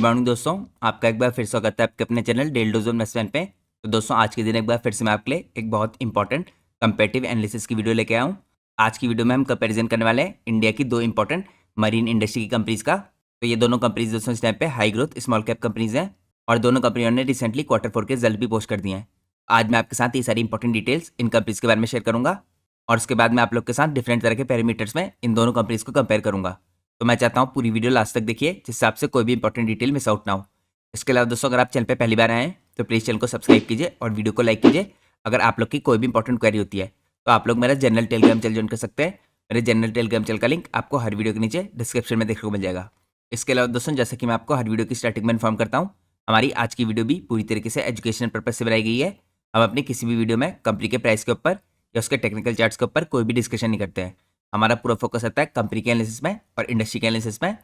Morning दोस्तों, आपका एक बार फिर स्वागत है आपके अपने channel daily dose of investment पे। तो दोस्तों आज के दिन एक बार फिर से मैं आपके लिए एक बहुत इंपॉर्टेंट कंपेटिव एनालिसिस की वीडियो लेके आया हूँ। आज की वीडियो में हम कंपैरिजन करने वाले हैं इंडिया की दो इंपॉर्टेंट मरीन इंडस्ट्री की कंपनीज का। तो ये दोनों कंपनीज दोस्तों इस टाइम पे high growth small cap companies हैं और दोनों कंपनियों ने रिसेंटली Q4 के रिजल्ट भी पोस्ट कर दिए हैं। आज मैं आपके साथ ये सारी इंपॉर्टेंट डिटेल्स इन कंपनीज के बारे में शेयर करूंगा और उसके बाद मैं आप लोग के साथ डिफरेंट तरह के पैरामीटर्स में इन दोनों कंपनीज को कंपेयर करूंगा। तो मैं चाहता हूँ पूरी वीडियो लास्ट तक देखिए जिससे आपसे कोई भी इंपॉर्टेंट डिटेल मिस आउट ना हो। इसके अलावा दोस्तों अगर आप चैनल पे पहली बार आए हैं तो प्लीज़ चैनल को सब्सक्राइब कीजिए और वीडियो को लाइक कीजिए। अगर आप लोग की कोई भी इंपॉर्टेंट क्वेरी होती है तो आप लोग मेरा जनरल टेलीग्राम चैनल ज्वाइन कर सकते हैं। मेरे जनरल टेलीग्राम चैनल का लिंक आपको हर वीडियो के नीचे डिस्क्रिप्शन में देखने को मिल जाएगा। इसके अलावा दोस्तों जैसे कि मैं आपको हर वीडियो की स्टार्टिंग में इन्फॉर्म करता हूँ, हमारी आज की वीडियो भी पूरी तरीके से एजुकेशनल पर्पज से बनाई गई है। हम अपनी किसी भी वीडियो में कंपनी के प्राइस के ऊपर या उसके टेक्निकल चार्ट्स के ऊपर कोई भी डिस्कशन नहीं करते हैं। हमारा पूरा फोकस रहता है कंपनी के एनालिसिस में और इंडस्ट्री के एनालिसिस में।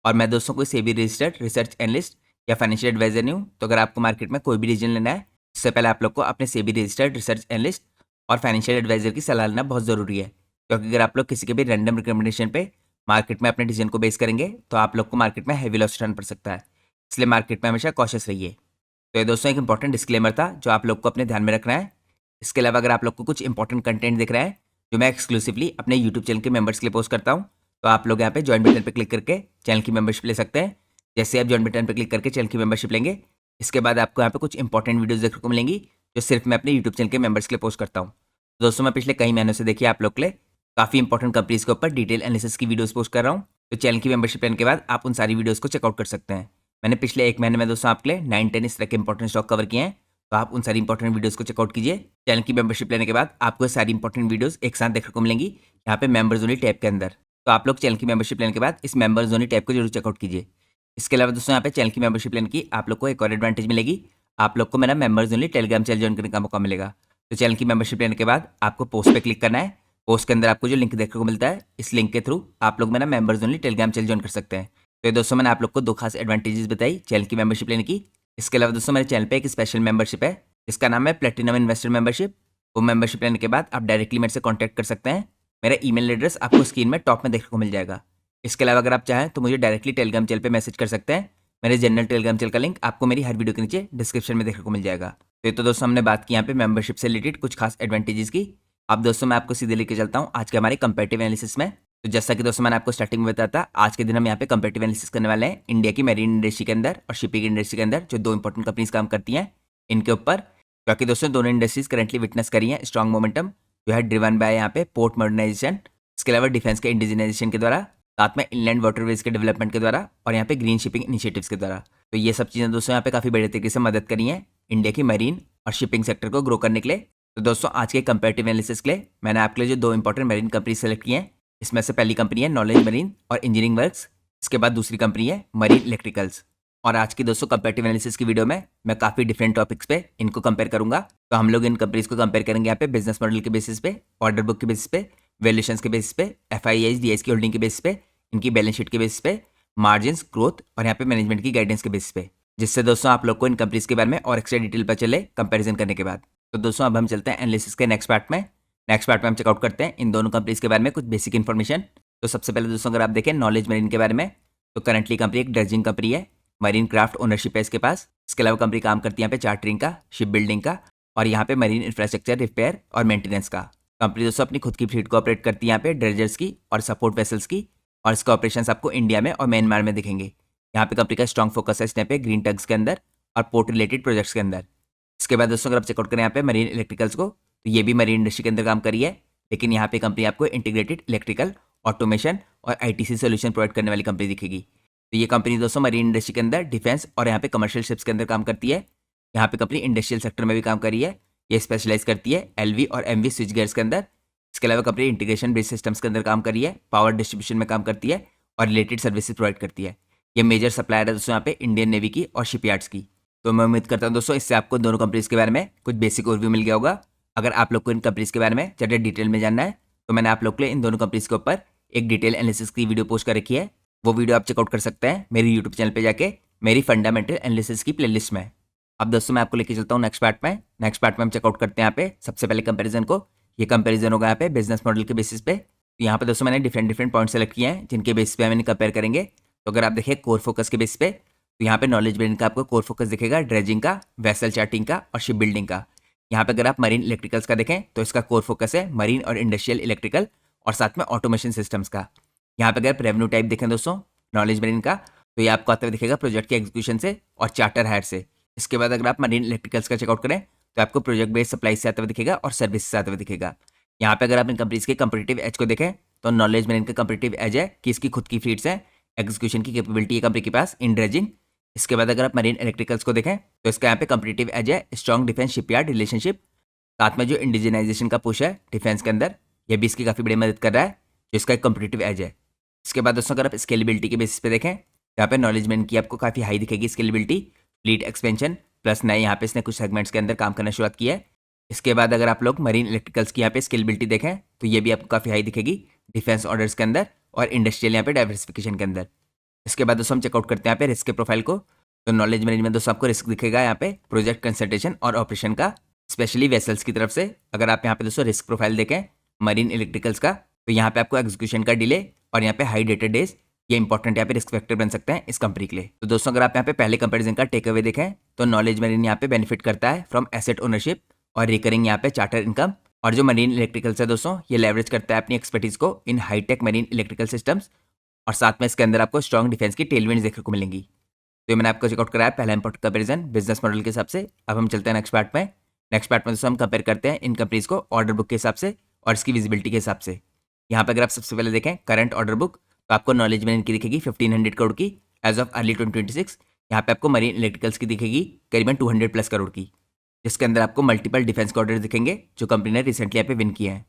और मैं दोस्तों कोई सेबी रजिस्टर्ड रिसर्च एनालिस्ट या फाइनेंशियल एडवाइजर नहीं हूँ। तो अगर आपको मार्केट में कोई भी डिसीजन लेना है उससे पहले आप लोग को अपने सेबी रजिस्टर्ड रिसर्च एनालिस्ट और फाइनेंशियल एडवाइजर की सलाह लेना बहुत ज़रूरी है, क्योंकि अगर आप लोग किसी के भी रैंडम रिकमेंडेशन पे मार्केट में अपने डिसीजन को बेस करेंगे तो आप लोग को मार्केट में हैवी लॉस उठाना पड़ सकता है। इसलिए मार्केट में हमेशा कॉशियस रहिए। तो ये दोस्तों एक इंपॉर्टेंट डिस्क्लेमर था जो आप लोग को अपने ध्यान में रखना है। इसके अलावा अगर आप लोग को कुछ इंपॉर्टेंट कंटेंट दिख रहा है जो मैं एक्सक्लूसिवली अपने यूट्यूब चैनल के मेंबर्स के लिए पोस्ट करता हूँ, तो आप लोग यहाँ पे ज्वाइन बटन पर क्लिक करके चैनल की मेंबरशिप ले सकते हैं। जैसे आप ज्वाइन बटन पर क्लिक करके चैनल की मेंबरशिप लेंगे, इसके बाद आपको यहाँ पे कुछ इंपॉर्टेंट वीडियोस देखने को मिलेंगी जो सिर्फ मैं अपने यूट्यूब चैनल के मेंबर्स के लिए पोस्ट करता हूँ। दोस्तों मैं पिछले कई महीनों से देखिए आप लोग के लिए काफ़ी इंपॉर्टेंट कंपनीज के ऊपर डिटेल एनालिसिस की वीडियोस पोस्ट कर रहा हूँ। तो चैनल की मेंबरशिप लेने के बाद आप उन सारी वीडियोस को चेकआउट कर सकते हैं। मैंने पिछले एक महीने में दोस्तों आपके लिए 9-10 इस तरह के इंपॉर्टेंट स्टॉक कवर किए हैं, तो आप उन सारी इंपॉर्टेंट वीडियोस को चेकआउट कीजिए। चैनल की मेंबरशिप लेने के बाद आपको सारी इंपॉर्टेंट वीडियोस एक साथ देखने को मिलेंगी यहाँ पे मेंबर्स ओनली टैब के अंदर। तो आप लोग चैनल की मेंबरशिप लेने के बाद इस मेंबर्स ओनली टैब को जरूर चेकआउट कीजिए। इसके अलावा दोस्तों यहाँ पे चैनल की मेंबरशिप लेने की आप लोग को एक और एडवांटेज मिलेगी, आप लोग को मेरा members only Telegram channel join करने का मौका मिलेगा। तो चैनल की मेंबरशिप लेने के बाद आपको पोस्ट पे क्लिक करना है। पोस्ट के अंदर आपको जो लिंक देखने को मिलता है, इस लिंक के थ्रू आप लोग मेरा members only Telegram channel join कर सकते हैं। तो ये दोस्तों मैंने आप लोग को दो खास एडवांटेजेस बताई चैनल की मेंबरशिप लेने की। इसके अलावा दोस्तों मेरे चैनल पे एक स्पेशल मेंबरशिप है, इसका नाम है प्लेटिनम इन्वेस्टर मेंबरशिप। वो मेंबरशिप लेने के बाद आप डायरेक्टली मेरे से कॉन्टैक्ट कर सकते हैं। मेरा ईमेल एड्रेस आपको स्क्रीन में टॉप में देखने को मिल जाएगा। इसके अलावा अगर आप चाहें तो मुझे डायरेक्टली टेलीग्राम चैनल पे मैसेज कर सकते हैं। मेरे जनरल टेलीग्राम चैनल का लिंक आपको मेरी हर वीडियो के नीचे डिस्क्रिप्शन में देखने को मिल जाएगा। तो ये तो दोस्तों हमने बात की यहाँ पे मेंबरशिप से रिलेटेड कुछ खास एडवांटेजेस की। अब दोस्तों मैं आपको सीधे लेके चलता हूँ आज के हमारे कंपेटिव एनालिसिस में। तो जैसा कि दोस्तों मैंने आपको स्टार्टिंग में बताया था, आज के दिन हम यहाँ पे कंपेटिव एनालिसिस करने वाले हैं इंडिया की मैरीन इंडस्ट्री के अंदर और शिपिंग इंडस्ट्री के अंदर जो दो इंपॉर्टेंट कंपनीज काम करती हैं इनके ऊपर। क्योंकि दोस्तों दोनों इंडस्ट्रीज करंटली विटनेस करी हैं स्ट्रॉन्ग मोमेंटम जो है ड्रिवन बाय यहाँ पे पोर्ट मॉडर्नाइजेशन, इसके अलावा डिफेंस के इंडिजिनाइजेशन के द्वारा, साथ में इनलैंड वाटरवेज के डेवलपमेंट के द्वारा और यहाँ पे ग्रीन शिपिंग इनिशिएटिव्स के द्वारा। तो ये सब चीज़ें दोस्तों यहाँ पे काफ़ी बड़े तरीके से मदद करी हैं इंडिया की मरीन और शिपिंग सेक्टर को ग्रो करने के लिए। तो दोस्तों आज के कंपेरेटिव एनालिसिस के लिए मैंने आपके लिए जो दो इंपॉर्टेंट मरीन कंपनी सेलेक्ट की हैं, इसमें से पहली कंपनी है नॉलेज मरीन और इंजीनियरिंग वर्क्स, इसके बाद दूसरी कंपनी है मरीन इलेक्ट्रिकल्स। और आज की दोस्तों कंपेरेटिव एनालिसिस की वीडियो में मैं काफ़ी डिफरेंट टॉपिक्स पे इनको कंपेयर करूंगा। तो हम लोग इन कंपनीज को कंपेयर करेंगे यहाँ पे बिजनेस मॉडल के बेसिस पे, ऑर्डर बुक के बेसिस पे, वैल्यूएशन के बेसिस पे, FIIs DIs की होल्डिंग के बेसिस पे, इनकी बैलेंस शीट के बेसिस पे, मार्जिन ग्रोथ और यहाँ पे मैनेजमेंट की गाइडेंस के बेसिस पे, जिससे दोस्तों आप लोग को इन कंपनीज के बारे में और एक्स्ट्रा डिटेल पता चले कंपैरिजन करने के बाद। तो दोस्तों अब हम चलते हैं एनालिसिस के नेक्स्ट पार्ट में। नेक्स्ट पार्ट में हम चेकआउट करते हैं इन दोनों कंपनीज के बारे में कुछ बेसिक इन्फॉर्मेशन। तो सबसे पहले दोस्तों अगर आप देखें नॉलेज मरीन के बारे में, तो करंटली कंपनी एक ड्रेजिंग कंपनी है, मरीन क्राफ्ट ओनरशिप है इसके पास। इसके अलावा कंपनी काम करती है यहाँ पे चार्टरिंग का, शिप बिल्डिंग का और यहाँ पे मरीन इंफ्रास्ट्रक्चर रिपेयर और मेंटेनेंस का। कंपनी दोस्तों अपनी खुद की फ्लीट को ऑपरेट करती है यहाँ पे ड्रेजर्स की और सपोर्ट वेसल्स की, और इसका ऑपरेशंस आपको इंडिया में और म्यांमार में दिखेंगे। यहाँ पे कंपनी का स्ट्रॉन्ग फोकस है इस टाइम पे ग्रीन टग्स के अंदर और पोर्ट रिलेटेड प्रोजेक्ट्स के अंदर। इसके बाद दोस्तों अगर आप चेकआउट करें यहाँ पे मरीन इलेक्ट्रिकल्स को, तो ये भी मरीन इंडस्ट्री के अंदर काम करी है, लेकिन यहाँ पे कंपनी आपको इंटीग्रेटेड इलेक्ट्रिकल ऑटोमेशन और ITC सोल्यूशन प्रोवाइड करने वाली कंपनी दिखेगी। तो ये कंपनी दोस्तों मरीन इंडस्ट्री के अंदर डिफेंस और यहाँ पे कमर्शियल शिप्स के अंदर काम करती है। यहाँ पे कंपनी इंडस्ट्रियल सेक्टर में भी काम करी है, ये स्पेशलाइज करती है LV और MV स्विच गियर्स के अंदर। इसके अलावा कंपनी इंटीग्रेशन बेस्ड सिस्टम्स के अंदर काम करी है, पावर डिस्ट्रीब्यूशन में काम करती है और रिलेटेड सर्विसेज प्रोवाइड करती है। ये मेजर सप्लायर है दोस्तों यहाँ पे इंडियन नेवी की और शिपयार्ड्स की। तो मैं उम्मीद करता हूँ दोस्तों इससे आपको दोनों कंपनीज के बारे में कुछ बेसिक ओवरव्यू मिल गया होगा। अगर आप लोग को इन कंपनीज के बारे में ज़्यादा डिटेल में जानना है तो मैंने आप लोग के लिए इन दोनों कंपनीज के ऊपर एक डिटेल एनालिसिस की वीडियो पोस्ट कर रखी है। वो वीडियो आप चेकआउट कर सकते हैं मेरे यूट्यूब चैनल पे जाके मेरी फंडामेंटल एनालिसिस की प्लेलिस्ट में। अब दोस्तों मैं आपको लेके चलता हूँ नेक्स्ट पार्ट में। नेक्स्ट पार्ट में हम चेकआउट करते हैं यहाँ पे सबसे पहले कंपैरिजन को। ये कंपैरिजन होगा यहाँ पे बिजनेस मॉडल के बेसिस पे। तो यहाँ पे दोस्तों मैंने डिफरेंट पॉइंट सेलेक्ट किए हैं जिनके बेसिस पे हम इन्हें कंपेयर करेंगे। तो अगर आप देखें कोर फोकस के बेसिस पे, तो यहाँ पे नॉलेज मेरिन का आपको कोर फोकस दिखेगा ड्रेजिंग का, वेसल चार्टिंग का और शिप बिल्डिंग का। यहाँ पे अगर आप मरीन इलेक्ट्रिकल्स का देखें तो इसका कोर फोकस है मरीन और इंडस्ट्रियल इलेक्ट्रिकल और साथ में ऑटोमेशन सिस्टम्स का। यहाँ पे अगर आप रेवेन्यू टाइप देखें दोस्तों नॉलेज मेरिन का, तो ये आपको आते हुए दिखेगा प्रोजेक्ट के एग्जीक्यूशन से और चार्टर हायर से। इसके बाद अगर आप मरीन इलेक्ट्रिकल्स का चेकआउट करें तो आपको प्रोजेक्ट बेस्ड सप्लाई से आते हुए दिखेगा और सर्विस से आते हुए दिखेगा। यहाँ पे अगर आप इन कंपनीज के कंपटीटिव एज को देखें तो नॉलेज मेरिन का कंपटीटिव एज है कि इसकी खुद की फ्लीट्स है, एग्जीक्यूशन की कैपेबिलिटी है कंपनी के पास इन ड्रेजिंग। इसके बाद अगर आप मरीन इलेक्ट्रिकल्स को देखें तो इसका यहाँ पे कंपटीटिव एज है स्ट्रॉन्ग डिफेंस शिपयार्ड रिलेशनशिप, साथ में जो इंडिजिनाइजेशन का पुश है डिफेंस के अंदर, ये भी इसकी काफ़ी बड़ी मदद कर रहा है, जो इसका एक कंपटीटिव एज है। इसके बाद दोस्तों अगर आप स्केलेबिलिटी के बेसिस पे देखें, यहाँ पे नॉलेज मेरिन की आपको काफ़ी हाई दिखेगी स्केलेबिलिटी, फ्लीट एक्सपेंशन प्लस नए यहाँ पे इसने कुछ सेगमेंट्स के अंदर काम करना शुरुआत की है। इसके बाद अगर आप लोग मरीन इलेक्ट्रिकल्स की यहाँ पे स्केलेबिलिटी देखें तो ये भी आपको काफ़ी हाई दिखेगी डिफेंस ऑर्डर्स के अंदर और इंडस्ट्रियल यहाँ पे डाइवर्सिफिकेशन के अंदर। इसके बाद दोस्तों हम चेकआउट करते हैं यहाँ पे रिस्क के प्रोफाइल को, तो नॉलेज मैनेजमेंट दोस्तों आपको रिस्क दिखेगा यहाँ पे प्रोजेक्ट कंसल्टेशन और ऑपरेशन का, स्पेशली वेसल्स की तरफ से। अगर आप यहाँ पे दोस्तों रिस्क प्रोफाइल देखें मरीन इलेक्ट्रिकल्स का, तो यहाँ पे आपको एग्जीक्यूशन का डिले और यहाँ पे हाई डेटेड डेज, ये इंपॉर्टेंट यहाँ पे रिस्क फैक्टर बन सकते हैं इस कंपनी के लिए। तो दोस्तों अगर आप यहाँ पे पहले कंपैरिजन का टेक अवे देखें तो नॉलेज मरीन यहाँ पे बेनिफिट करता है फ्रॉम एसेट ओनरशिप और रिकरिंग यहाँ पे चार्टर इनकम, और जो मरीन इलेक्ट्रिकल्स है दोस्तों ये लेवरेज करता है अपनी एक्सपर्टीज को इन हाईटेक मरीन इलेक्ट्रिकल सिस्टम्स, और साथ में इसके अंदर आपको स्ट्रॉन्ग डिफेंस की टेलविंड्स देखने को मिलेंगी। तो ये मैंने आपको चेकआउट कराया पहला इंपॉर्टेंट कंपेरिजन बिजनेस मॉडल के हिसाब से। अब हम चलते हैं नेक्स्ट पार्ट में। नेक्स्ट पार्ट में दोस्तों हम कंपेयर करते हैं इन कंपनीज को ऑर्डर बुक के हिसाब से और इसकी विजिबिलिटी के हिसाब से। यहाँ पर अगर आप सबसे पहले देखें करंट ऑर्डर बुक, तो आपको नॉलेज में इनकी दिखेगी 1500 करोड़ की एज ऑफ अर्ली 2026। यहाँ पे आपको मरीन इलेक्ट्रिकल्स की दिखेगी करीबन 200 प्लस करोड़ की, जिसके अंदर आपको मल्टीपल डिफेंस के ऑर्डर दिखेंगे जो कंपनी ने रिसेंटली यहाँ पे विन किए हैं।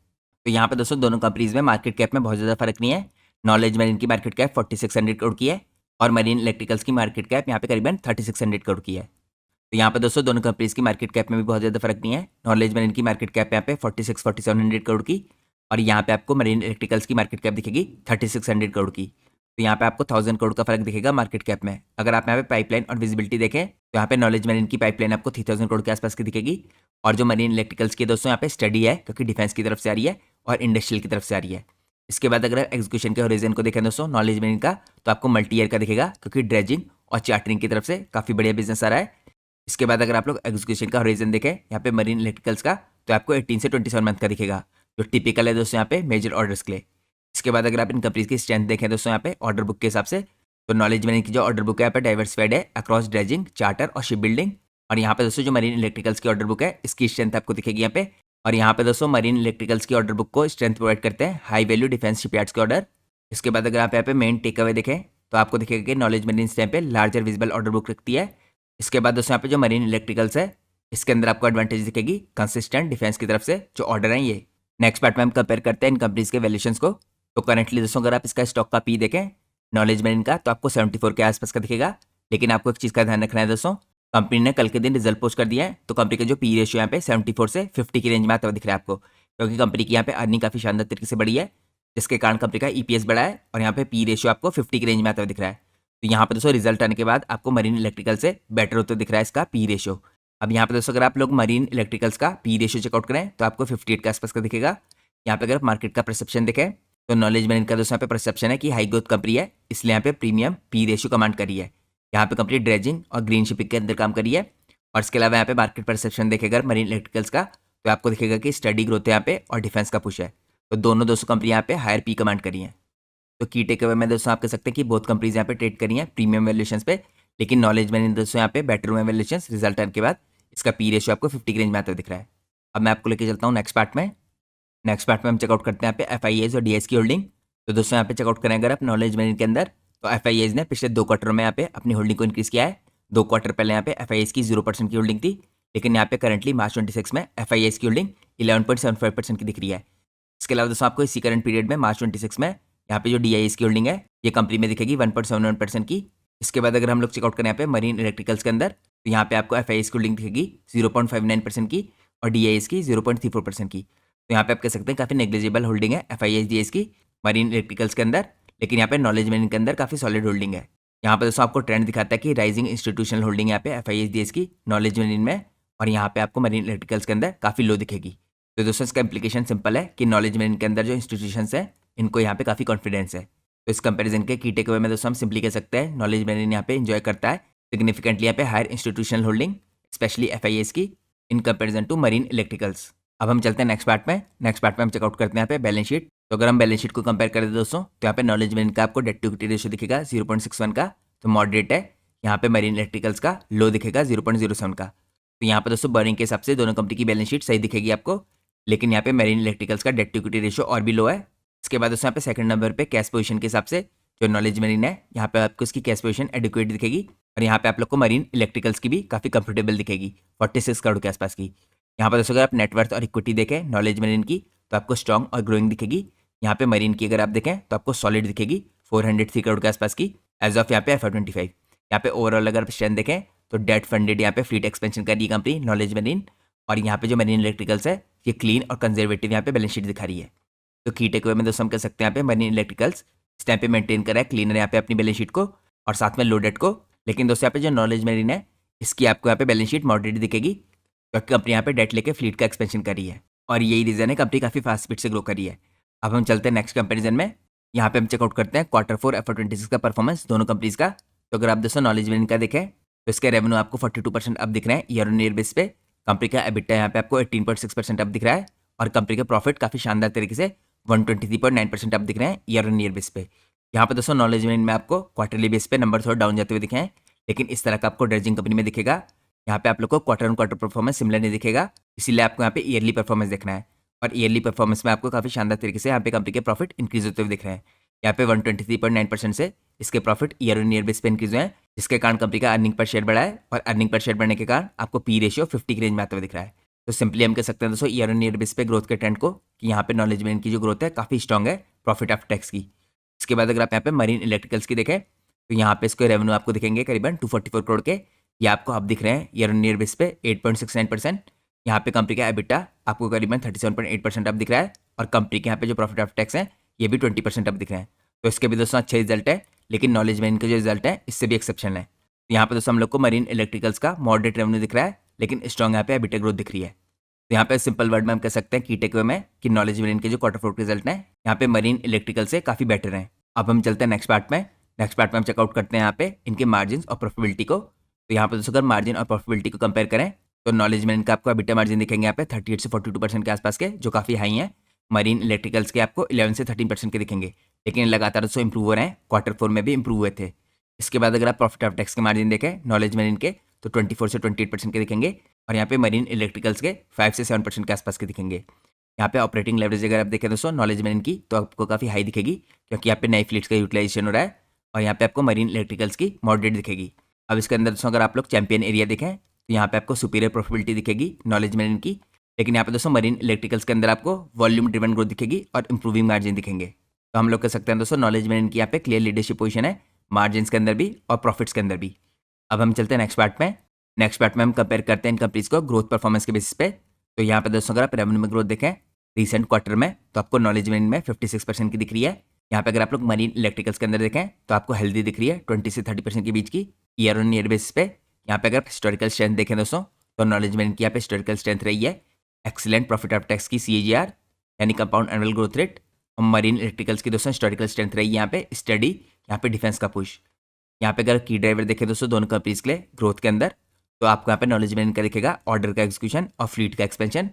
तो यहाँ पे दोस्तों दोनों कंपनीज में मार्केट कैप में बहुत ज़्यादा फर्क नहीं है। नॉलेज मरीन की मार्केट कैप 4600 करोड़ की है और मरीन इलेक्ट्रिकल्स की मार्केट कैप यहाँ पे करीबन 3600 करोड़ की है। तो यहाँ पे दोस्तों दोनों कंपनीज की मार्केट कैप में भी बहुत ज़्यादा फर्क नहीं है। नॉलेज मरीन की मार्केट कैप यहाँ पे 4700 करोड़ की और यहाँ पे आपको मरीन इलेक्ट्रिकल्स की मार्केट कैप दिखेगी 3600 करोड़ की। तो यहाँ पे आपको 1000 करोड़ का फर्क दिखेगा मार्केट कैप में। अगर आप यहाँ पे पाइपलाइन और विजिबिलिटी देखें तो यहाँ पे नॉलेज मरीन की पाइपलाइन आपको 3000 करोड़ के आसपास की दिखेगी, और जो मरीन इलेक्ट्रिकल्स की दोस्तों यहाँ पे स्टडी है क्योंकि डिफेंस की तरफ से आ रही है और इंडस्ट्रियल की तरफ से आ रही है। इसके बाद अगर एग्जीक्यूशन के होराइजन को देखें दोस्तों नॉलेज मरीन का, तो आपको मल्टी ईयर का दिखेगा क्योंकि ड्रेजिंग और चार्टरिंग की तरफ से काफ़ी बढ़िया बिजनेस आ रहा है। इसके बाद अगर आप लोग एग्जीक्यूशन का होराइजन देखें यहाँ पे मरीन इलेक्ट्रिकल्स का, तो आपको 18 से 27 मंथ का दिखेगा, जो टिपिकल है दोस्तों यहाँ पे मेजर ऑर्डर्स के लिए। इसके बाद अगर आप इन कंपनीज की स्ट्रेंथ देखें दोस्तों यहाँ पे ऑर्डर बुक के हिसाब से, तो नॉलेज मरीन की जो ऑर्डर बुक है यहाँ पे डाइवर्सिफाइड है अक्रॉस ड्रेजिंग, चार्टर और शिप बिल्डिंग। और यहाँ पे दोस्तों जो मरीन इलेक्ट्रिकल्स की ऑर्डर बुक है इसकी स्ट्रेंथ आपको दिखेगी यहाँ पे। और यहाँ पे दोस्तों मरीन इलेक्ट्रिकल्स की ऑर्डर बुक को स्ट्रेंथ प्रोवाइड करते हैं हाई वैल्यू डिफेंस शिपयार्ड्स के ऑर्डर। इसके बाद अगर आप यहाँ पे मेन टेक अवे देखें तो आपको दिखेगा कि नॉलेज मरीन इस टाइम पे लार्जर विजिबल ऑर्डर बुक रखती है। इसके बाद दोस्तों यहाँ पे जो मरीन इलेक्ट्रिकल्स है इसके अंदर आपको एडवांटेज दिखेगी कंसिस्टेंट डिफेंस की तरफ से जो ऑर्डर हैं ये। नेक्स्ट पार्ट में हम कंपेयर करते हैं इन कंपनीज के वैल्यूएशंस को। तो करंटली दोस्तों अगर आप इसका स्टॉक का पी देखें नॉलेज मरीन का, तो आपको 74 के आसपास का दिखेगा। लेकिन आपको एक चीज़ का ध्यान रखना है दोस्तों, कंपनी ने कल के दिन रिजल्ट पोस्ट कर दिया है, तो कंपनी का जो पी रेशियो यहाँ पे 74 से 50 की रेंज में आता हुआ दिख रहा है आपको, क्योंकि कंपनी की यहाँ पे अर्निंग काफ़ी शानदार तरीके से बढ़ी है, जिसके कारण कंपनी का ईपीएस बढ़ा है और यहाँ पे पी रेशियो आपको 50 की रेंज में आता हुआ दिख रहा है। तो यहाँ पे दोस्तों रिजल्ट आने के बाद आपको मरीन इलेक्ट्रिकल से बेटर होते दिख रहा है इसका पी रेशियो। अब यहाँ पे दोस्तों अगर आप लोग मरीन इलेक्ट्रिकल्स का पी रेशियो चेकआउट करें तो आपको 58 के आसपास का दिखेगा। यहाँ पे अगर आप मार्केट का परसेप्शन देखें तो नॉलेज मरीन का दोस्तों यहाँ पे परसेप्शन है कि हाई ग्रोथ कंपनी है, इसलिए यहाँ पे प्रीमियम पी रेशियो कमांड करी है। यहाँ पे कंपनी ड्रेजिंग और ग्रीन शिपिंग के अंदर काम करी है। और इसके अलावा यहाँ पे मार्केट परसेप्शन देखेगा मरीन इलेक्ट्रिकल्स का, तो आपको दिखेगा कि स्टडी ग्रोथ है यहाँ पे और डिफेंस का पुश है। तो दोनों दोस्तों कंपनी यहाँ पे हायर पी कमांड करी है। तो की टेक अवे में दोस्तों आप कह सकते हैं कि बहुत कंपनीज यहाँ पे ट्रेड करी हैं प्रीमियम वैल्यूएशन पे, लेकिन नॉलेज मैंने दोस्तों यहाँ पे बेटर हुए वैल्यूएशन रिजल्ट आने के बाद इसका पी रेशियो आपको 50 की रेंज में आता दिख रहा है। अब मैं आपको लेके चलता हूँ नेक्स्ट पार्ट में। नेक्स्ट पार्ट में हम चेकआउट करते हैं यहाँ पे FIAs और DIs की होल्डिंग। तो दोस्तों यहाँ पे चेकआउट करें अगर आप नॉलेज मैनेजमेंट के अंदर, तो FIAs ने पिछले 2 क्वार्टर में यहाँ पे अपनी होल्डिंग को इंक्रीज किया है। 2 क्वार्टर पहले यहाँ पे FIAs की 0% की होल्डिंग थी, लेकिन यहाँ पे करंटली मार्च 26 में FIAs की होल्डिंग 11.75% की दिख रही है। इसके अलावा दोस्तों आपको इसी करंट पीरियड में मार्च 26 में यहाँ पे जो DIs की होल्डिंग है ये कंपनी में दिखेगी 1.71% की। इसके बाद अगर हम लोग चेकआउट करें यहाँ पे मरीन इलेक्ट्रिकल्स के अंदर, तो यहाँ पे आपको FIAs की होल्डिंग दिखेगी 0.59% की और DIs की 0.34% की। तो यहाँ पे आप कह सकते हैं काफ़ी नेग्लिजिबल होल्डिंग है FIAs DIs की मरीन इलेक्ट्रिकल्स के अंदर, लेकिन यहाँ पे नॉलेज मैनेजमेंट के अंदर काफ़ी सॉलिड होल्डिंग है। यहाँ पे दोस्तों आपको ट्रेंड दिखाता है कि राइजिंग इंस्टीट्यूशनल होल्डिंग यहाँ पे FIAs DIs की नॉलेज मैनेजमेंट में, और यहाँ पे आपको मरीन इलेक्ट्रिकल्स के अंदर काफ़ी लो दिखेगी। तो दोस्तों इसका इम्प्लीकेशन सिंपल है कि नॉलेज मैनेजमेंट के अंदर जो इंस्टीट्यूशंस है इनको यहाँ पे काफ़ी कॉन्फिडेंस है। तो इस कंपैरिजन के की टेक अवे में दोस्तों हम सिंपली कह सकते हैं नॉलेज मैनेजमेंट यहाँ पे इंजॉय करता है सिग्निफिकेंटली यहाँ पे higher institutional holding specially FIs की in comparison to marine electricals. अब हम चलते हैं नेक्स्ट पार्ट में। नेक्स्ट पार्ट में हम चेकआउट करते हैं यहाँ पे बैलेंस शीट। तो अगर हम बैलेंस शीट को कंपेयर करें दोस्तों, तो यहाँ पे नॉलेज मरीन का आपको डेट टू इक्विटी रेशियो दिखेगा 0.61 का, तो मॉडरेट है। यहाँ पे मरीन इलेक्ट्रिकल्स का लो दिखेगा 0.07 का। तो यहाँ पे दोस्तों बर्निंग के हिसाब से दोनों कंपनी की बैलेंस शीट सही दिखेगी आपको, लेकिन यहाँ पे मरीन इलेक्ट्रिकल्स का डेट टू इक्विटी रेशियो और भी लो है। इसके बाद दोस्तों यहाँ पे सेकंड नंबर पे कैश पोजीशन के हिसाब से जो नॉलेज मरीन है, यहाँ पे आपको इसकी कैश पोजीशन एडिक्वेट दिखेगी, और यहाँ पे आप लोग को मरीन इलेक्ट्रिकल्स की भी काफ़ी कंफर्टेबल दिखेगी 46 करोड़ के आसपास की। यहाँ पर दोस्तों अगर आप नेटवर्थ और इक्विटी देखें नॉलेज मरीन की, तो आपको स्ट्रॉन्ग और ग्रोइंग दिखेगी। यहाँ पे मरीन की अगर आप देखें तो आपको सॉलिड दिखेगी 403 करोड़ के आसपास की एज ऑफ यहाँ पे FY25। यहाँ पे ओवरऑल अगर आप स्ट्रेंथ देखें तो डेट फंडेड यहाँ पे फ्लीट एक्सपेंशन कर रही है कंपनी नॉलेज मरीन, और यहाँ पे जो मरीन इलेक्ट्रिकल्स है ये क्लीन और कंजर्वेटिव यहाँ पे बैलेंस शीट दिखा रही है। तो की टेक अवे में दोस्तों हम कह सकते हैं यहाँ पे मरीन इलेक्ट्रिकल्स इस टाइम पे मेंटेन करा है क्लीनर यहाँ पे अपनी बैलेंस शीट को और साथ में लो डेट को। लेकिन दोस्तों यहाँ पे जो नॉलेज मरीन है इसकी आपको यहाँ पे बैलेंस शीट मॉडरेट दिखेगी, क्योंकि कंपनी यहाँ पे डेट लेके फ्लीट का एक्सपेंशन कर रही है, और यही रीजन है कंपनी काफ़ी फास्ट स्पीड से ग्रो करी है। अब हम चलते हैं नेक्स्ट कंपैरिजन में। यहाँ पे हम चेकआउट करते हैं Q4 FY26 का परफॉर्मेंस दोनों कंपनीज का। तो अगर आप दोस्तों नॉलेज मरीन का देखें तो इसके रेवेन्यू आपको 42% अप दिख रहे हैं ईयर ऑन ईयर बेस पे। कंपनी का एबिटा यहाँ पे आपको 18.6% अप दिख रहा है, और कंपनी के प्रॉफिट काफ़ी शानदार तरीके से 123.9% अप दिख रहे हैं ईयर ऑन ईयर बेस पे। यहाँ पे दोस्तों नॉलेज मरीन में आपको क्वार्टरली बेस पे नंबर थोड़ा डाउन जाते हुए दिखे हैं, लेकिन इस तरह का आपको ड्रेजिंग कंपनी में दिखेगा। यहाँ पे आप लोग को quarter on quarter performance similar नहीं दिखेगा, इसीलिए आपको यहाँ पे ईयरली परफॉर्मेंस देखना है, और ईयरली परफॉर्मेंस में आपको काफ़ी शानदार तरीके से यहाँ पे कंपनी के प्रॉफिट इंक्रीज होते हुए दिख रहे हैं। यहाँ पे 123.9% से इसके profit year on year base पे इंक्रीज हुए हैं, जिसके कारण कंपनी का अर्निंग पर शेयर बढ़ा है, और अर्निंग पर शेयर बढ़ने के कारण आपको पी रेशियो 50 की रेंज में आते हुए दिख रहा है। तो सिंपली हम कह सकते हैं दोस्तों ईयर ऑन ईयर बेस पे ग्रोथ के ट्रेंड को कि यहाँ पे नॉलेज मरीन की जो ग्रोथ है काफ़ी स्ट्रॉग है प्रॉफिट आफ्टर टैक्स की। इसके बाद अगर आप यहाँ पे मरीन इलेक्ट्रिकल्स की देखें तो यहाँ पे इसके रेवेन्यू आपको दिखेंगे करीबन 244 करोड़ के, ये आपको अब दिख रहे हैं ईयर ऑन ईयर बेस पे 8.69%। यहाँ पे कंपनी का एबिटा आपको करीबन 37.8% अब दिख रहा है, और कंपनी के यहाँ पे जो प्रॉफिट आफ्टर टैक्स है ये भी 20% अब दिख रहे हैं। तो इसके भी दोस्तों अच्छे रिजल्ट है, लेकिन नॉलेज मरीन के जो रिजल्ट है इससे भी एक्सेप्शन है। तो यहाँ पे दोस्तों हम लोग को मरीन इलेक्ट्रिकल्स का मॉडरेट रेवेन्यू दिख रहा है, लेकिन स्ट्रॉन्ग यहाँ पे एबिटा ग्रोथ दिख रही है। तो यहाँ पे सिंपल वर्ड में हम कह सकते हैं की टेक अवे में कि नॉलेज मरीन के जो Q4 के रिजल्ट हैं यहाँ पे मरीन इलेक्ट्रिकल से काफ़ी बेटर हैं। अब हम चलते हैं नेक्स्ट पार्ट में। नेक्स्ट पार्ट में हम चेकआउट करते हैं यहाँ पे इनके मार्जिन और प्रॉफिटेबिलिटी को। तो यहाँ पे दोस्तों अगर मार्जिन और प्रॉफिटेबिलिटी को कंपेयर करें तो नॉलेज मरीन का आपको एबिटा मार्जिन दिखेंगे यहाँ पे 38 से 42% के आसपास के, जो काफ़ी हाई हैं। मरीन इलेक्ट्रिकल्स के आपको 11 से 13% के दिखेंगे, लेकिन लगातार दोस्तों इंप्रूव हो रहे हैं, Q4 में भी इंप्रूव हुए थे। इसके बाद अगर आप प्रॉफिट आफ्टर टैक्स के मार्जिन देखें नॉलेज मरीन के तो 24 से 28% के दिखेंगे, और यहाँ पे मरीन इलेक्ट्रिकल्स के 5 से 7% के आसपास के दिखेंगे। यहाँ पे ऑपरेटिंग लेवरेज अगर आप देखें दोस्तों नॉलेज मरीन की तो आपको काफ़ी हाई दिखेगी, क्योंकि यहाँ पे नई फ्लीट्स का यूटिलाइजेशन हो रहा है, और यहाँ पे आपको मरीन इलेक्ट्रिकल्स की मॉडरेट दिखेगी। अब इसके अंदर दोस्तों अगर आप लोग चैंपियन एरिया देखें तो यहाँ पे आपको सुपीरियर प्रॉफिटेबिलिटी दिखेगी नॉलेज मरीन की, लेकिन यहाँ पे दोस्तों मरीन इलेक्ट्रिकल्स के अंदर आपको वॉल्यूम ड्रिवन ग्रोथ दिखेगी और इंप्रूविंग मार्जिन दिखेंगे। तो हम लोग कह सकते हैं दोस्तों नॉलेज मरीन की यहाँ पे क्लियर लीडरशिप पोजीशन है मार्जिन के अंदर भी और प्रॉफिट्स के अंदर भी। अब हम चलते हैं नेक्स्ट पार्ट में। नेक्स्ट पार्ट में हम कंपेयर करते हैं इन कंपनीज को ग्रोथ परफॉर्मेंस के बेसिस पे। तो यहाँ पे दोस्तों अगर आप रेवेन्यू में ग्रोथ देखें रिसेंट क्वार्टर में तो आपको नॉलेज मरीन में 56% की दिख रही है। यहाँ पे अगर आप लोग मरीन इलेक्ट्रिकल्स के अंदर देखें तो आपको हेल्दी दिख रही है 20 से 30% के बीच की ईयर ऑन ईयर बेसिस पे। यहाँ पे अगर आप हिस्टोरिकल स्ट्रेंथ देखें दोस्तों तो नॉलेज मरीन की यहाँ पे हिस्टोरिकल स्ट्रेंथ रही है एक्सीलेंट प्रॉफिट आफ्टर टैक्स की CAGR यानी कंपाउंड एनुअल ग्रोथ रेट, और मरीन इलेक्ट्रिकल्स की दोस्तों हिस्टोरिकल स्ट्रेंथ रही है यहाँ पे स्टडी, यहाँ पे डिफेंस का पुश। यहाँ पे अगर की ड्राइवर देखें दोस्तों दोनों कंपनीज के लिए ग्रोथ के अंदर तो आपको यहाँ पे नॉलेज मरीन का दिखेगा ऑर्डर का एग्जीक्यूशन और फ्लीट का एक्सपेंशन,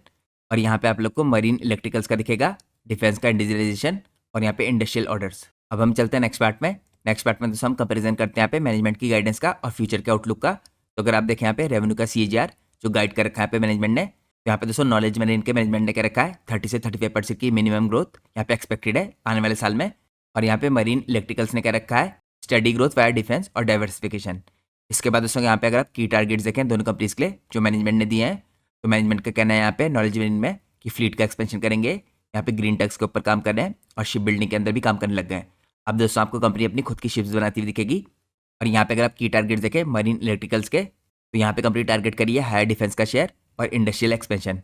और यहाँ पे आप लोग को मरीन इलेक्ट्रिकल्स का दिखेगा डिफेंस का इंडिजिलाइजेशन और यहाँ पे इंडस्ट्रियल ऑर्डर्स। अब हम चलते हैं नेक्स्ट पार्ट में। नेक्स्ट पार्ट में दोस्तों हम कंपेरिजन करते हैं यहाँ पे मैनेजमेंट की गाइडेंस का और फ्यूचर के आउटलुक का। तो अगर आप देखें यहाँ पे रेवेन्यू का CAGR जो गाइड कर रखा है यहाँ पे मैनेजमेंट ने, तो यहाँ पे दोस्तों नॉलेज मरीन के मैनेजमेंट ने क्या रखा है 30 से 35% की मिनिमम ग्रोथ यहाँ पे एक्सपेक्टेड है आने वाले साल में, और यहाँ पे मरीन इलेक्ट्रिकल्स ने क्या रखा है स्टडी ग्रोथ वाया डिफेंस और डाइवर्सिफिकेशन। इसके बाद दोस्तों यहाँ पे अगर आप की टारगेट्स देखें दोनों कंपनीज के लिए जो मैनेजमेंट ने दिए हैं, तो मैनेजमेंट का कहना है यहाँ पे नॉलेज मरीन में कि फ्लीट का एक्सपेंशन करेंगे, यहाँ पे ग्रीन टैक्स के ऊपर काम कर रहे हैं और शिप बिल्डिंग के अंदर भी काम करने लग गए हैं। अब दोस्तों आपको कंपनी अपनी खुद की शिप्स बनाती हुई दिखेगी, और यहाँ पे अगर आप की टारगेट देखें मरीन इलेक्ट्रिकल्स के तो यहाँ पे कंपनी टारगेट करी है हायर डिफेंस का शेयर और इंडस्ट्रियल एक्सपेंशन।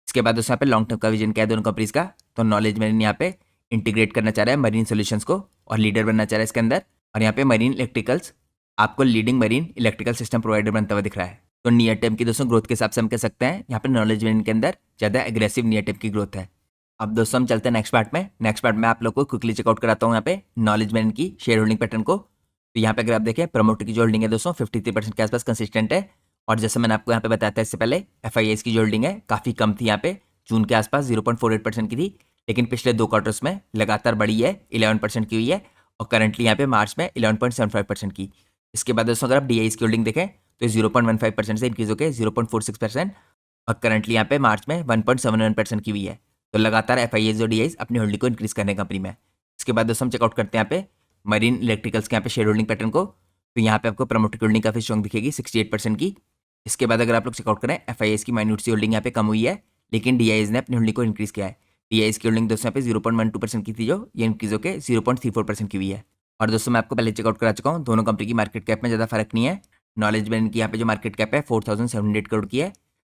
इसके बाद दोस्तों यहाँ पे लॉन्ग टर्म का विजन क्या है दोनों कंपनीज का, तो नॉलेज मरीन यहाँ पे इंटीग्रेट करना चाह रहा है मरीन सोल्यूशंस को और लीडर बनना चाह रहा है इसके अंदर, और यहाँ पे मरीन इलेक्ट्रिकल्स आपको leading marine electrical system provider बनता हुआ दिख रहा है। तो नियर टर्म की दोस्तों ग्रोथ के हिसाब से हम कह सकते हैं यहाँ पे नॉलेज मरीन के अंदर ज़्यादा एग्रेसिव नियर टर्म की ग्रोथ है। अब दोस्तों हम चलते हैं नेक्स्ट पार्ट में। नेक्स्ट पार्ट में आप लोग को क्विकली चेकआउट कराता हूँ यहाँ पे नॉलेज मरीन की शेयर होल्डिंग पैटर्न को। तो यहाँ पे अगर आप देखें प्रमोटर की जो होल्डिंग है दोस्तों 53% के आसपास कंसिस्टेंट है। और जैसे मैंने आपको यहाँ पे बताया था इससे पहले, FIIs की जो होल्डिंग है काफ़ी कम थी, यहाँ पे जून के आसपास 0.48% की थी, लेकिन पिछले 2 क्वार्टर्स में लगातार बढ़ी है, 11% की हुई है और करंटली यहाँ पे मार्च में 11.75% की। इसके बाद दोस्तों अगर आप DIs की होल्डिंग देखें तो 0.15% से इंक्रीज होकर 0.46% और करंटली यहाँ पे मार्च में 1.71% की हुई है। तो लगातार FIIs और DIs अपनी होल्डिंग को इंक्रीज करने कंपनी में। इसके बाद दोस्तों हम चेकआउट करते हैं यहाँ पे मरीन इलेक्ट्रिकल्स के यहाँ पे शेयर होल्डिंग पैटर्न को। तो यहाँ पे आपको प्रमोटर की होल्डिंग काफ़ी स्ट्रॉन्ग दिखेगी 68% की। इसके बाद अगर आप लोग चेकआउट करें FIIs की माइन्यूट सी होल्डिंग यहाँ पे कम हुई है, लेकिन DIs ने अपनी होल्डिंग को इंक्रीज किया है। DIs की होल्डिंग दोस्तों यहाँ पे 0.12% की थी, जो ये इंक्रीज होकर 0.34% की हुई है। और दोस्तों मैं आपको पहले चेकआउट करा चुका हूँ, दोनों कंपनी की मार्केट कैप में ज़्यादा फर्क नहीं है। नॉलेज ब्रांड की यहाँ पे जो मार्केट कैप है 4700 करोड़ की है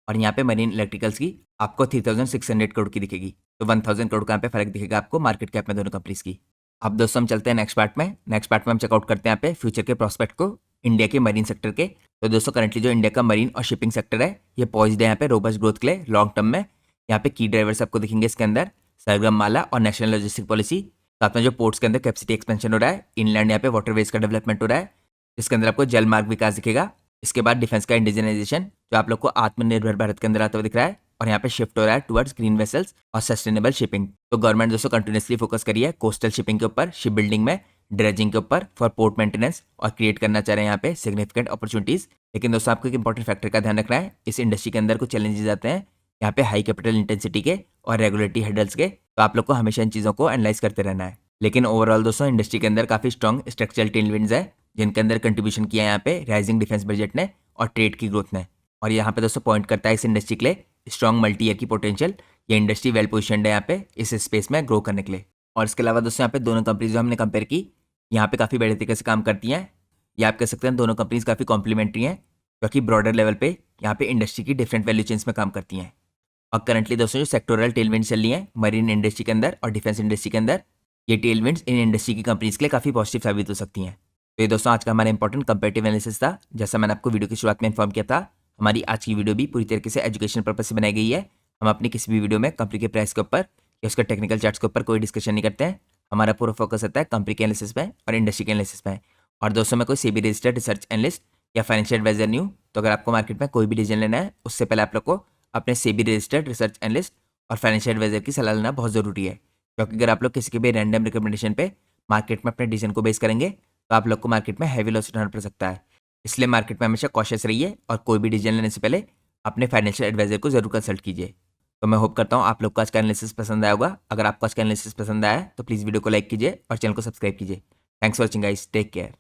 और यहाँ पे मरीन इलेक्ट्रिकल्स की आपको 3600 करोड़ की दिखेगी। तो 1000 करोड़ का यहाँ पे फर्क दिखेगा आपको मार्केट कैप में दोनों कंपनीज की। अब दोस्तों हम चलते हैं नेक्स्ट पार्ट में। नेक्स्ट पार्ट में हम चेकआउट करते हैं यहाँ पे फ्यूचर के प्रोस्पेक्ट को इंडिया के मरीन सेक्टर के। तो दोस्तों करंटली जो इंडिया का मरीन और शिपिंग सेक्टर है ये पॉइज्ड है यहाँ पे रोबस्ट ग्रोथ के लिए लॉन्ग टर्म में। यहाँ पे की ड्राइवर्स आपको दिखेंगे इसके अंदर सरगम माला और नेशनल लॉजिस्टिक पॉलिसी, साथ में जो पोर्ट्स के अंदर कैपेसिटी एक्सपेंशन हो रहा है, इनलैंड यहाँ पे वाटरवेज का डेवलपमेंट हो रहा है, जिसके अंदर आपको जल मार्ग विकास दिखेगा। इसके बाद डिफेंस का इंडिजिनाइजेशन जो आप लोग को आत्मनिर्भर भारत के अंदर आता हुआ दिख रहा है और यहाँ पे शिफ्ट हो रहा है टुवर्ड्स ग्रीन वेसल्स और सस्टेनेबल शिपिंग। तो गवर्नमेंट दोस्तों कंटिन्यूसली फोकस करी है कोस्टल शिपिंग के ऊपर, शिप बिल्डिंग में, ड्रेजिंग के ऊपर फॉर पोर्ट मेंटेनेंस और क्रिएट करना चाह रहे हैं यहाँ पे सिग्निफिकेंट अपॉर्चुनिटीज। लेकिन दोस्तों आपको एक इंपॉर्टेंट फैक्टर का ध्यान रखना है, इस इंडस्ट्री के अंदर कुछ चैलेंजेस आते हैं यहाँ पे हाई कैपिटल इंटेंसिटी के और रेगुलेटरी हेडल्स के। तो आप लोग को हमेशा इन चीज़ों को एनालाइज करते रहना है। लेकिन ओवरऑल दोस्तों इंडस्ट्री के अंदर काफ़ी स्ट्रॉन्ग स्ट्रक्चरल टेलविंड्स है, जिनके अंदर कंट्रीब्यूशन किया है यहाँ पे राइजिंग डिफेंस बजट ने और ट्रेड की ग्रोथ ने। और यहाँ पे दोस्तों पॉइंट करता है इस इंडस्ट्री के लिए स्ट्रॉन्ग मल्टी ईयर की पोटेंशियल। ये इंडस्ट्री वेल पोजिशनड है यहाँ पे इस स्पेस में ग्रो करने के लिए। और इसके अलावा दोस्तों यहाँ पे दोनों कंपनीज जो हमने कंपेयर की यहाँ पे काफ़ी बड़े तरीके से काम करती हैं। ये आप कह सकते हैं दोनों कंपनीज काफ़ी कॉम्प्लीमेंट्री हैं, क्योंकि ब्रॉडर लेवल पे यहाँ पे इंडस्ट्री की डिफरेंट वैल्यू चेन्स में काम करती हैं। और करंटली दोस्तों जो सेक्टोरल टेलविंड्स चल रही हैं मरीन इंडस्ट्री के अंदर और डिफेंस इंडस्ट्री के अंदर, ये टेलविंड्स इन इंडस्ट्री की कंपनीज के लिए काफ़ी पॉजिटिव साबित हो सकती हैं। तो ये दोस्तों आज का हमारा इंपॉर्टेंट कंपेरेटिव एनालिसिस था। जैसा मैंने आपको वीडियो की शुरुआत में इन्फॉर्म किया था, हमारी आज की वीडियो भी पूरी तरीके से एजुकेशन पर्पज से बनाई गई है। हम अपनी किसी भी वीडियो में कंपनी के प्राइस के ऊपर या उसके टेक्निकल चार्ट्स के ऊपर कोई डिस्कशन नहीं करते हैं। हमारा पूरा फोकस रहता है कंपनी के एनालिसिस में और इंडस्ट्री के एनालिसिस में। और दोस्तों मैं कोई सेबी रजिस्टर्ड रिसर्च एनालिस्ट या फाइनेंशियल एडवाइजर नहीं हूँ। तो अगर आपको मार्केट में कोई भी डिसीजन लेना है उससे पहले आप लोग को अपने सेबी रजिस्टर्ड रिसर्च एनालिस्ट और फाइनेंशियल एडवाइजर की सलाह लेना बहुत ज़रूरी है, क्योंकि अगर आप लोग किसी के भी रैंडम रिकमेंडेशन पे मार्केट में अपने डिसीजन को बेस करेंगे तो आप लोग को मार्केट में हैवी लॉस उठाना पड़ सकता है। इसलिए मार्केट में हमेशा कॉशियस रहिए और कोई भी डिसीजन लेने से पहले अपने फाइनेंशियल एडवाइजर को जरूर कंसल्ट कीजिए। तो मैं होप करता हूँ आप लोग को आज का एनालिसिस पसंद आया होगा। अगर आपको आज का एनालिसिस पसंद आया तो प्लीज़ वीडियो को लाइक कीजिए और चैनल को सब्सक्राइब कीजिए। Thanks for watching guys, take care.